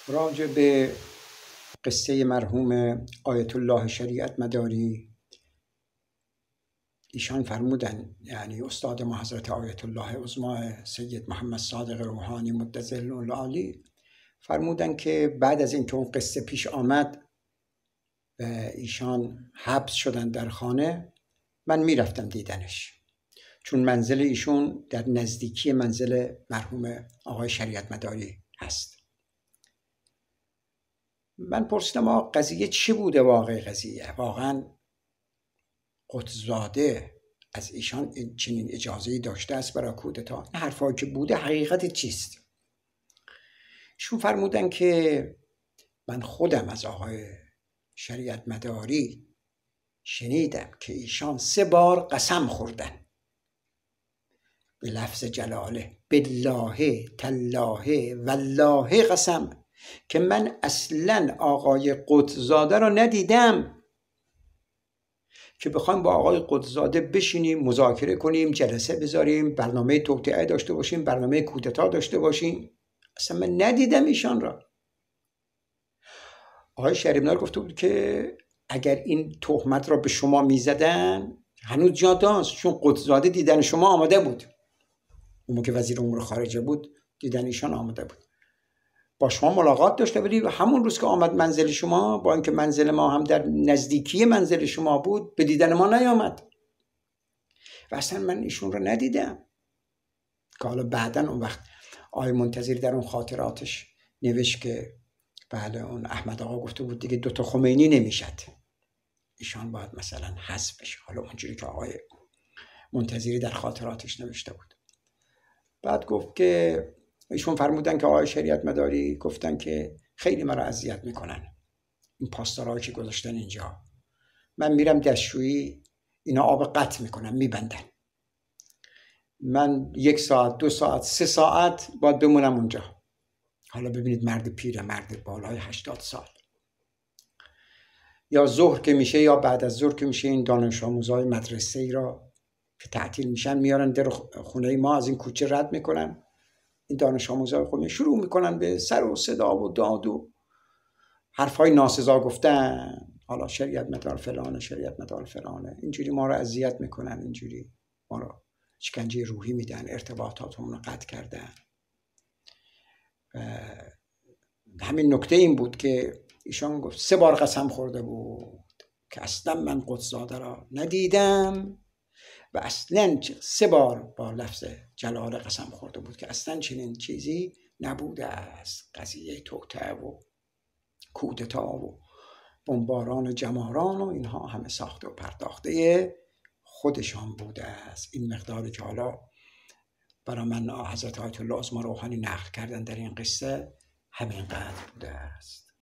راجع به قصه مرحوم آیت الله شریعت مداری، ایشان فرمودن، یعنی استاد ما حضرت آیت الله عظما سید محمد صادق روحانی مدظل العالی، فرمودن که بعد از اینکه اون قصه پیش آمد و ایشان حبس شدن در خانه، من میرفتم دیدنش، چون منزل ایشون در نزدیکی منزل مرحوم آقای شریعت مداری هست. من پرسیدم قضیه چی بوده؟ واقعا قطزاده از ایشان چنین اجازه‌ای داشته است برای کودتا؟ این حرفایی که بوده حقیقت چیست؟ ایشون فرمودن که من خودم از آقای شریعت مداری شنیدم که ایشان 3 بار قسم خوردن به لفظ جلاله، بالله تالله والله قسم، که من اصلا آقای قطزاده را ندیدم که بخوایم با آقای قطزاده بشینیم مذاکره کنیم، جلسه بذاریم، برنامه توطئه داشته باشیم، برنامه کودتا داشته باشیم. اصلا من ندیدم ایشان را. آقای شریعت مداری گفته بود که اگر این تهمت را به شما میزدن هنوز جاداست، چون قطزاده دیدن شما آماده بود، اون که وزیر امور خارجه بود دیدن ایشان آماده بود، با شما ملاقات داشته، ولی همون روز که آمد منزل شما، با اینکه منزل ما هم در نزدیکی منزل شما بود، به دیدن ما نیامد و اصلا من ایشون رو ندیدم. که حالا بعدن اون وقت آقای منتظری در اون خاطراتش نوشت که بله اون احمد آقا گفته بود دیگه 2 تا خمینی نمیشد، ایشان باید مثلا حذف بشه، حالا اونجوری که آقای منتظری در خاطراتش نوشته بود. بعد گفت که ایشون فرمودن که آقای شریعت مداری گفتن که خیلی مرا اذیت میکنن این پاسدارایی که گذاشتن اینجا، من میرم دستشویی اینا آب قطع میکنن میبندن، من 1 ساعت 2 ساعت 3 ساعت باید بمونم اونجا. حالا ببینید مرد پیر، مرد بالای 80 سال، یا ظهر که میشه یا بعد از ظهر که میشه این دانش آموزای مدرسه ای را که تعطیل میشن میارن در خونه ما، از این کوچه رد میکنن، این دانش آموزای خونه شروع میکنن به سر و صدا و داد و حرفای ناسزا گفتن، حالا شریعت مدار فلانه، شریعت مدار فلانه، اینجوری ما رو اذیت میکنن، اینجوری ما رو شکنجه روحی میدن، ارتباطاتمون رو قطع کردن. همین نکته این بود که ایشان گفت 3 بار قسم خورده بود که اصلا من قطزاده را ندیدم و اصلا 3 بار با لفظ جلاله قسم خورده بود که اصلا چنین چیزی نبوده است. قضیه توطئه و کودتا و بمباران جماران و اینها همه ساخته و پرداخته خودشان بوده است. این مقداری که حالا برای من حضرت آیت الله عظما روحانی نقل کردن در این قصه همینقدر بوده است.